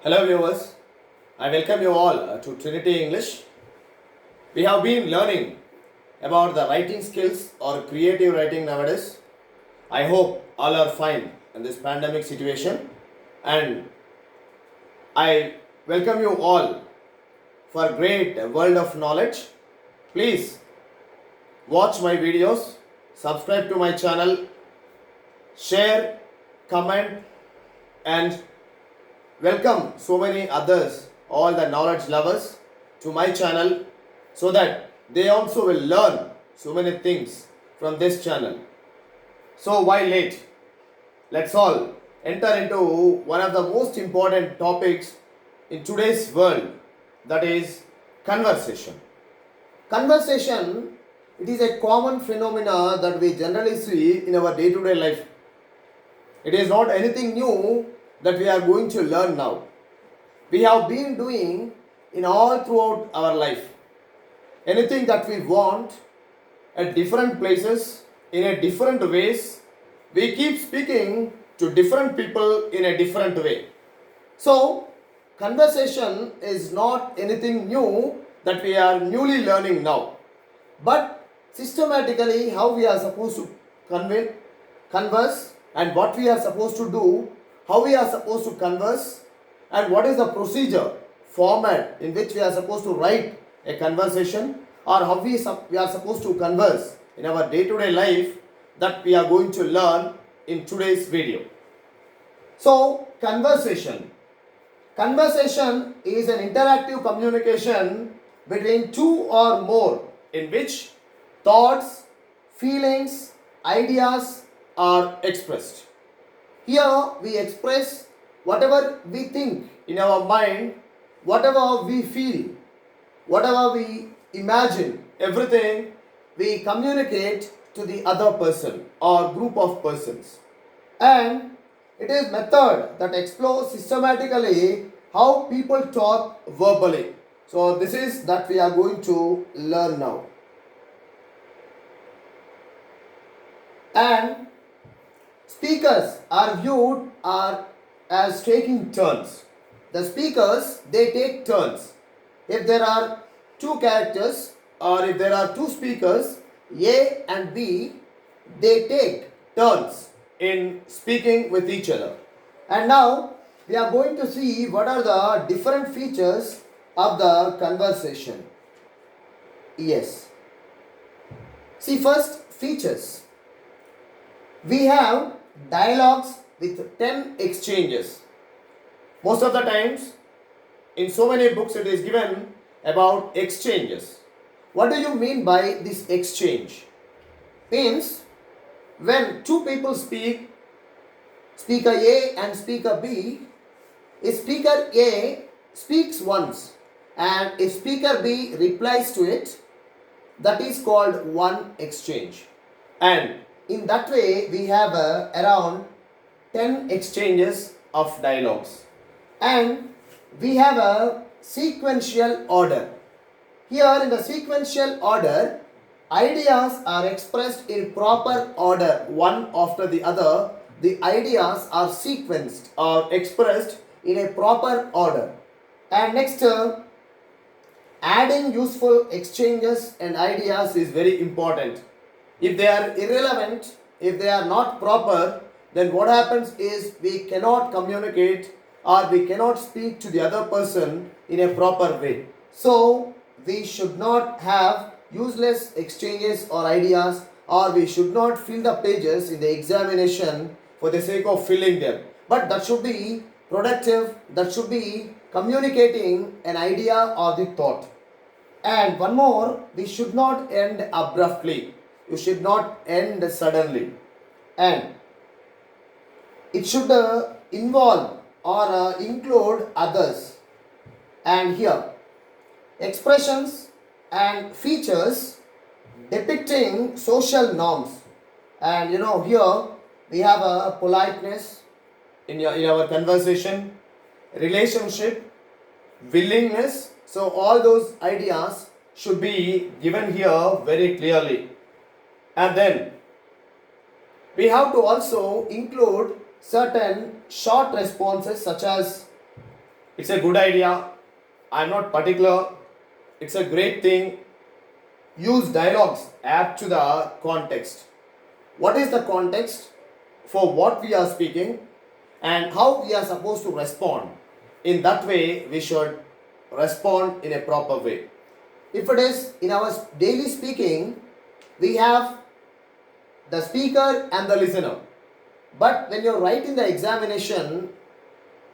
Hello viewers, I welcome you all to Trinity English. We have been learning about the writing skills or creative writing nowadays. I hope all are fine in this pandemic situation, and I welcome you all for great world of knowledge. Please watch my videos, subscribe to my channel, share, comment, and welcome so many others, all the knowledge lovers, to my channel so that they also will learn so many things from this channel. So, why late? Let's all enter into one of the most important topics in today's world, that is conversation. Conversation, it is a common phenomena that we generally see in our day to day life. It is not anything new that we are going to learn now. We have been doing in all throughout our life. Anything that we want at different places, in a different ways, we keep speaking to different people in a different way. So, conversation is not anything new that we are newly learning now. But systematically, how we are supposed to converse, and what we are supposed to do, how we are supposed to converse, and what is the procedure, format in which we are supposed to write a conversation, or how we are supposed to converse in our day-to-day life, that we are going to learn in today's video. So, conversation. Conversation is an interactive communication between two or more in which thoughts, feelings, ideas are expressed. Here we express whatever we think in our mind, whatever we feel, whatever we imagine, everything we communicate to the other person or group of persons. And it is method that explores systematically how people talk verbally. So this is that we are going to learn now. And speakers are viewed as taking turns. The speakers, they take turns. If there are two characters or if there are two speakers, A and B, they take turns in speaking with each other. And now we are going to see what are the different features of the conversation. Yes. See, first, features. We have dialogues with 10 exchanges. Most of the times, in so many books, it is given about exchanges. What do you mean by this exchange? Means, when two people speak, speaker A and speaker B, if speaker A speaks once and if speaker B replies to it, that is called one exchange. And in that way, we have around 10 exchanges of dialogues. And we have a sequential order. Here in the sequential order, ideas are expressed in proper order, one after the other. The ideas are sequenced or expressed in a proper order. And next, adding useful exchanges and ideas is very important. If they are irrelevant, if they are not proper, then what happens is we cannot communicate or we cannot speak to the other person in a proper way. So, we should not have useless exchanges or ideas, or we should not fill the pages in the examination for the sake of filling them. But that should be productive, that should be communicating an idea or the thought. And one more, we should not end abruptly. You should not end suddenly. And it should involve or include others. And here, expressions and features depicting social norms. And here we have a politeness in our conversation, relationship, willingness. So all those ideas should be given here very clearly. And then we have to also include certain short responses such as It's a good idea. I'm not particular. It's a great thing. Use dialogues apt to the context. What is the context for what we are speaking and how we are supposed to respond? In that way, we should respond in a proper way. If it is in our daily speaking, we have the speaker and the listener. But when you're writing the examination,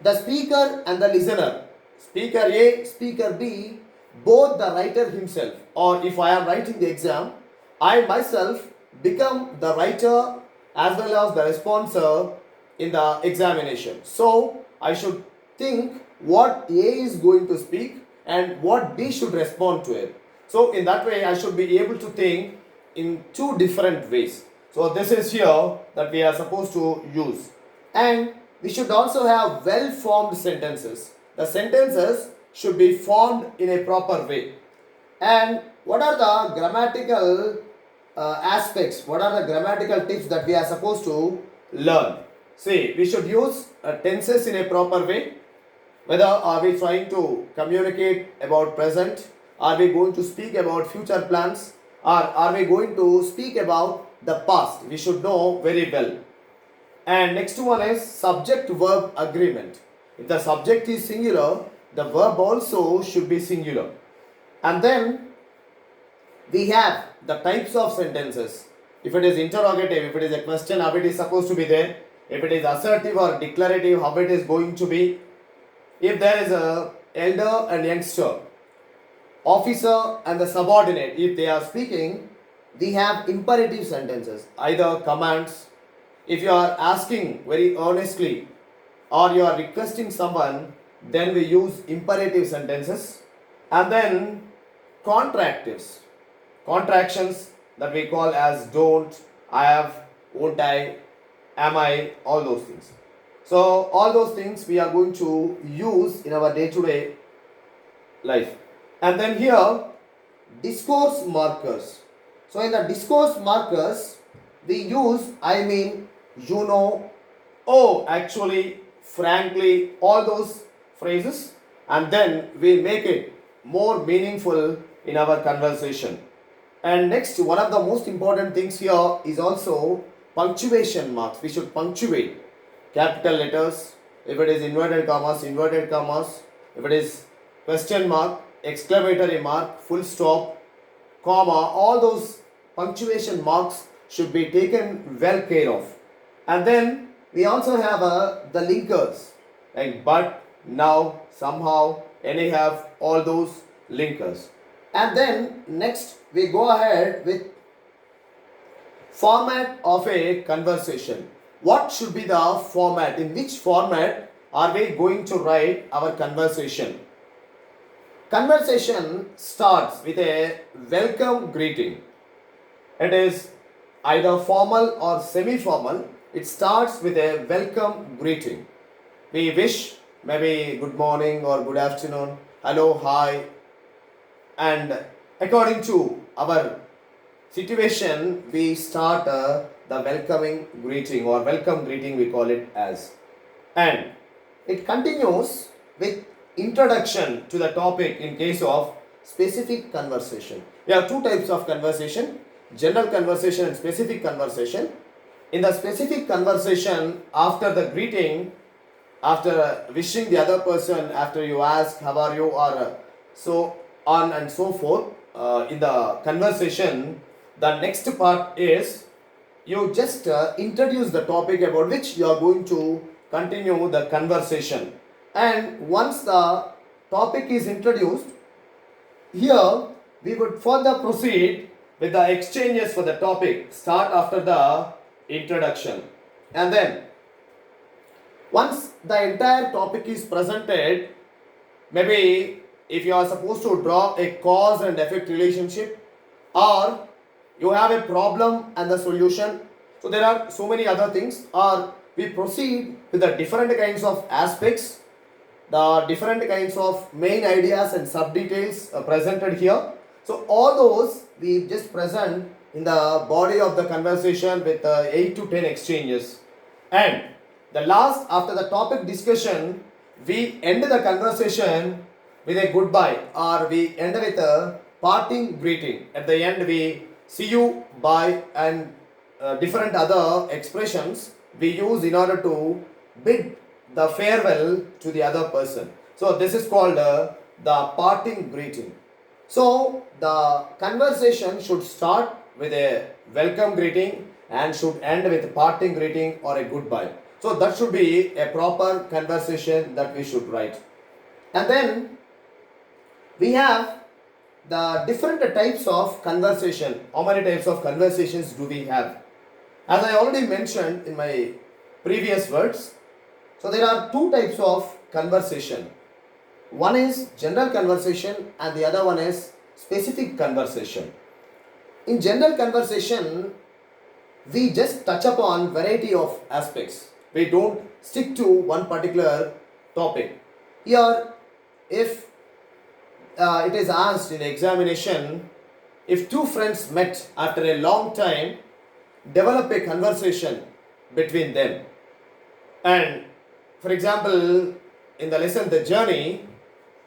the speaker and the listener, speaker A, speaker B, both the writer himself, or if I am writing the exam, I myself become the writer as well as the responser in the examination. So I should think what A is going to speak and what B should respond to it. So in that way, I should be able to think in two different ways. So this is here that we are supposed to use. And we should also have well formed sentences. The sentences should be formed in a proper way. And what are the grammatical aspects? What are the grammatical tips that we are supposed to learn? See, we should use tenses in a proper way. Whether are we trying to communicate about present, are we going to speak about future plans, or are we going to speak about the past? We should know very well. And next one is subject verb agreement. If the subject is singular, the verb also should be singular. And then we have the types of sentences. If it is interrogative, if it is a question, how it is supposed to be there. If it is assertive or declarative, how it is going to be. If there is a elder and youngster, officer and the subordinate, if they are speaking, we have imperative sentences, either commands. If you are asking very earnestly or you are requesting someone, then we use imperative sentences. And then contractives, contractions that we call as don't, I have, won't I, am I, all those things. So all those things we are going to use in our day-to-day life. And then here, discourse markers. So in the discourse markers, we use I mean, you know, oh, actually, frankly, all those phrases, and then we make it more meaningful in our conversation. And next, one of the most important things here is also punctuation marks. We should punctuate capital letters. If it is inverted commas, if it is question mark, exclamatory mark, full stop, comma, all those punctuation marks should be taken well care of. And then we also have the linkers like but, now, somehow, anyhow, all those linkers. And then next we go ahead with format of a conversation. What should be the format? In which format are we going to write our conversation? Conversation starts with a welcome greeting. It is either formal or semi-formal. It starts with a welcome greeting. We wish maybe good morning or good afternoon, hello, hi, and according to our situation, we start the welcoming greeting or welcome greeting, we call it as. And it continues with introduction to the topic in case of specific conversation. We have two types of conversation, general conversation and specific conversation. In the specific conversation, after the greeting, after wishing the other person, after you ask how are you or so on and so forth, in the conversation, the next part is you just introduce the topic about which you are going to continue the conversation. And once the topic is introduced, here we would further proceed with the exchanges for the topic, start after the introduction. And then once the entire topic is presented, maybe if you are supposed to draw a cause and effect relationship, or you have a problem and the solution, so there are so many other things, or we proceed with the different kinds of aspects, the different kinds of main ideas and sub details presented here. So all those we just present in the body of the conversation with 8 to 10 exchanges. And the last, after the topic discussion, we end the conversation with a goodbye, or we end with a parting greeting. At the end, we see you, bye, and different other expressions we use in order to bid the farewell to the other person. So, this is called the parting greeting. So, the conversation should start with a welcome greeting and should end with a parting greeting or a goodbye. So, that should be a proper conversation that we should write. And then we have the different types of conversation. How many types of conversations do we have? As I already mentioned in my previous words, so there are two types of conversation. One is general conversation and the other one is specific conversation. In general conversation, we just touch upon variety of aspects. We don't stick to one particular topic. Here, if it is asked in the examination, if two friends met after a long time, develop a conversation between them. And for example, in the lesson The Journey,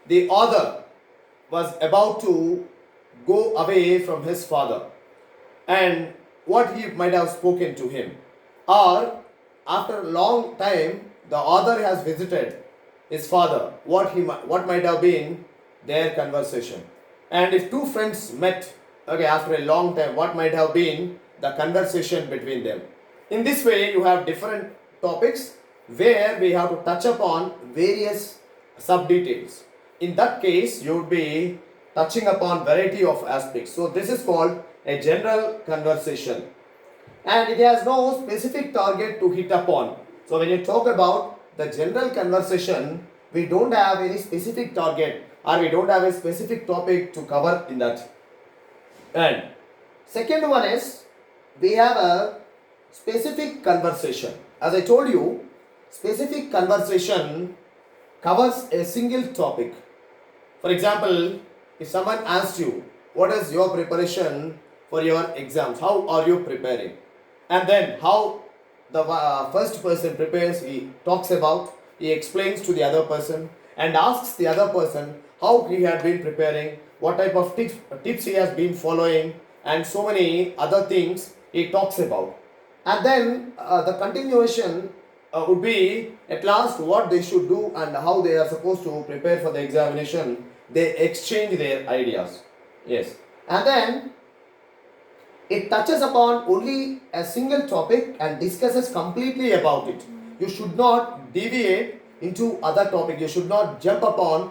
the author was about to go away from his father and what he might have spoken to him. Or after a long time, the author has visited his father, what might have been their conversation. And if two friends met, okay, after a long time, what might have been the conversation between them. In this way, you have different topics where we have to touch upon various sub details. In that case, you would be touching upon variety of aspects. So this is called a general conversation, and it has no specific target to hit upon. So when you talk about the general conversation, we don't have any specific target or we don't have a specific topic to cover in that. And second one is we have a specific conversation. As I told you, specific conversation covers a single topic. For example, if someone asks you, what is your preparation for your exams? How are you preparing? And then how the first person prepares, he talks about, he explains to the other person and asks the other person how he had been preparing, what type of tips he has been following, and so many other things he talks about. And then the continuation would be at last what they should do and how they are supposed to prepare for the examination. They exchange their ideas. Yes. And then it touches upon only a single topic and discusses completely about it. You should not deviate into other topic. You should not jump upon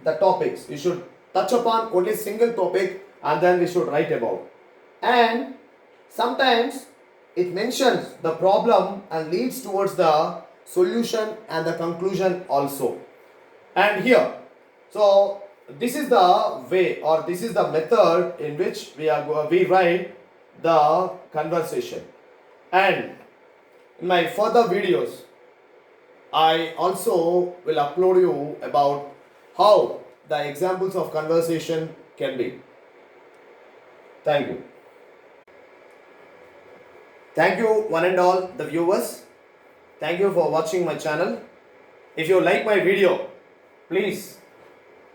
the topics. You should touch upon only single topic and then we should write about. And sometimes it mentions the problem and leads towards the solution and the conclusion also. And here, so this is the way or this is the method in which we write the conversation. And in my further videos, I also will upload you about how the examples of conversation can be. Thank you. Thank you one and all the viewers. Thank you for watching my channel. If you like my video, please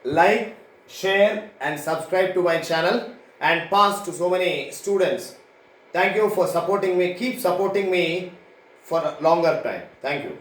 like, share and subscribe to my channel and pass to so many students. Thank you for supporting me. Keep supporting me for a longer time. Thank you.